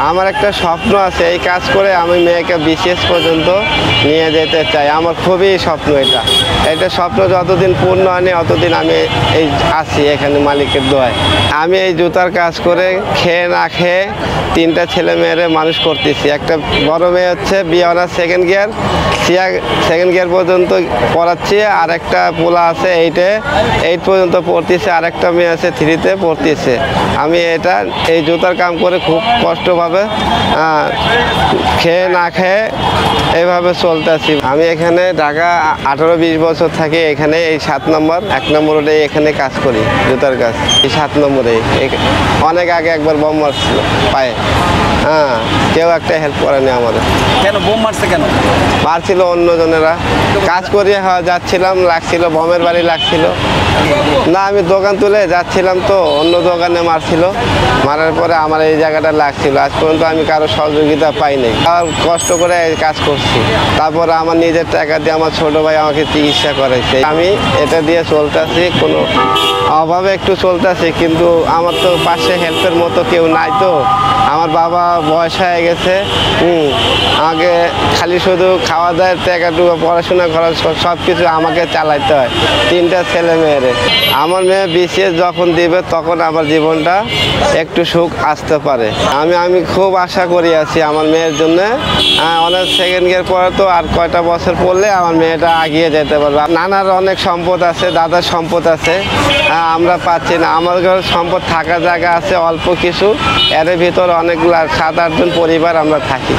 আমার একটা স্বপ্ন আছে, এই কাজ করে আমি মেয়েকে বিসিএস পর্যন্ত নিয়ে যেতে চাই। আমার খুবই স্বপ্ন এটা স্বপ্ন যতদিন পূর্ণ হয়নি ততদিন আমি এই আছি এখানে মালিকের দোয়ায়। আমি এই জুতার কাজ করে খেয়ে না খেয়ে 3টা ছেলে মেয়েরে মানুষ করতেছি। একটা বড় মেয়ে হচ্ছে বিয়ে অনার্স সেকেন্ড গিয়ার পর্যন্ত পড়াচ্ছি, আর একটা পোলা আছে 8 পর্যন্ত পড়তেছে, আর একটা মেয়ে আছে 3তে পড়তেছে। আমি এই জুতার কাম করে খুব কষ্টভাবে খেয়ে না খেয়ে এইভাবে চলতেছি। আমি এখানে ঢাকা 18-20 বছর থাকি। এখানে এই 1 নম্বর রোডে এখানে কাজ করি, জুতার কাজ। এই 7 নম্বরে অনেক আগে একবার বোম মারছিল পায়ে, কেউ একটা হেল্প করেনি আমাদের। কেন বোম মারছে? কেন মারছিল? অন্যজনেরা কাজ করিয়ে যাচ্ছিলাম, লাগছিল বোমের বাড়ি লাগছিল না, আমি দোকান তুলে যাচ্ছিলাম তো অন্য দোকানে মারছিল। মারার পরে আমার এই জায়গাটা লাগছিল। আজ পর্যন্ত আমি কারো সহযোগিতা পাইনি, আর কষ্ট করে কাজ করছি। তারপরে আমার নিজের টাকা দিয়ে আমার ছোট ভাই আমাকে চিকিৎসা করেছে। আমি এটা দিয়ে চলতেছি, কোনো অভাবে একটু চলতেছি, কিন্তু আমার তো পাশে হেল্পের মতো কেউ নাই। তো আমার বাবা বয়স হয়ে গেছে, আগে খালি শুধু খাওয়া দাওয়ার টাকাটুকু, পড়াশোনা করা সব কিছু আমাকে চালাইতে হয়। 3টা ছেলে মেয়েরে। আমার মেয়ে বিসিএস যখন দিবে তখন আমার জীবনটা একটু সুখ আসতে পারে। আমি খুব আশা করি আছি আমার মেয়ের জন্য। অনার্স সেকেন্ড ইয়ার পরে তো আর কয়টা বছর পড়লে আমার মেয়েটা এগিয়ে যেতে পারবে। নানার অনেক সম্পদ আছে, দাদার সম্পদ আছে, আমরা পাচ্ছি না। আমার ঘরে সম্পদ, থাকার জায়গা আছে অল্প কিছু, এর ভিতরে অনেকগুলো 7-8 জন পরিবার আমরা থাকি।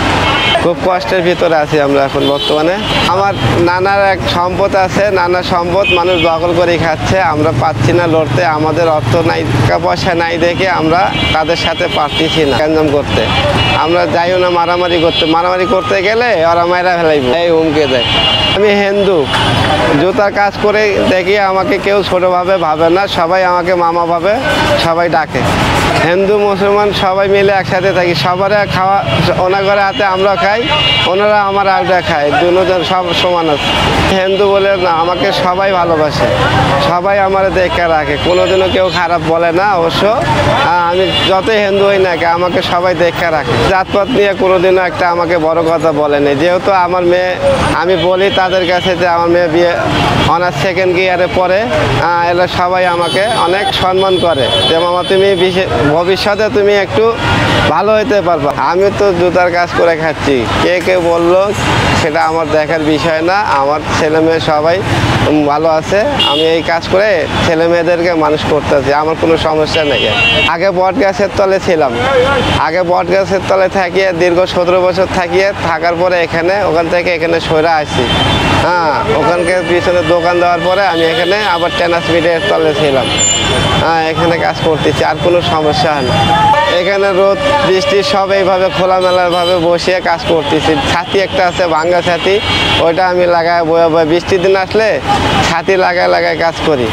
খুব কষ্টের ভিতরে আছি আমরা এখন বর্তমানে। আমার নানার এক সম্পদ আছে, নানা সম্পদ মানুষ দখল করে খাচ্ছে, আমরা পাচ্ছি না লড়তে। আমাদের অর্থ নাই, টাকা পয়সা নাই দেখে আমরা তাদের সাথে পারতেছি না গ্যাঞ্জাম করতে। আমরা যাইও না মারামারি করতে গেলে ওরা মায়েরা ফেলাইব, এই হুমকে দেয়। আমি হিন্দু, জুতার কাজ করে দেখি আমাকে কেউ ছোটোভাবে ভাবে না, সবাই আমাকে মামা ভাবে, সবাই ডাকে। হিন্দু মুসলমান সবাই মিলে একসাথে থাকি, সবার খাওয়া ওনার ঘরে হাতে আমরা খাই, ওনারা আমার আগে খায়, দুজন সব সমান আছে। হিন্দু বলে না, আমাকে সবাই ভালোবাসে, সবাই আমার দেখে রাখে, কোনোদিনও কেউ খারাপ বলে না। অবশ্য আমি যতই হিন্দু হই না কে, আমাকে সবাই দেখে রাখে। জাতপাত নিয়ে কোনোদিনও একটা আমাকে বড় কথা বলেনি। যেহেতু আমার মেয়ে, আমি বলি তাদের কাছে যে আমার মেয়ে বিয়ে অনার্স সেকেন্ড ইয়ারে পড়ে, এরা সবাই আমাকে অনেক সম্মান করে যে মামা তুমি ভবিষ্যতে তুমি একটু ভালো হইতে পারবা। আমি তো জুতার কাজ করে খাচ্ছি, কে বললো সেটা আমার দেখার বিষয় না। আমার ছেলে মেয়ে সবাই ভালো আছে, আমি এই কাজ করে ছেলে মেয়েদেরকে মানুষ করতেছি, আমার কোনো সমস্যা নেই। আগে বট গাছের তলে ছিলাম, বট গাছের তলে থাকিয়ে দীর্ঘ 17 বছর থাকার পরে ওখান থেকে এখানে সরে আসি। ওখানকার পিছনে দোকান দেওয়ার পরে আমি এখানে আবার টেনাস মিডিয়ার তলে ছিলাম, এখানে কাজ করতেছি, আর কোনো সমস্যা হয় না। এখানে রোদ বৃষ্টি সব এইভাবে খোলামেলাভাবে বসিয়ে কাজ করতেছি। ছাতি একটা আছে, ভাঙ্গা ছাতি, ওইটা আমি লাগায় বয়ে বৃষ্টির দিন আসলে ছাতি লাগায় কাজ করি।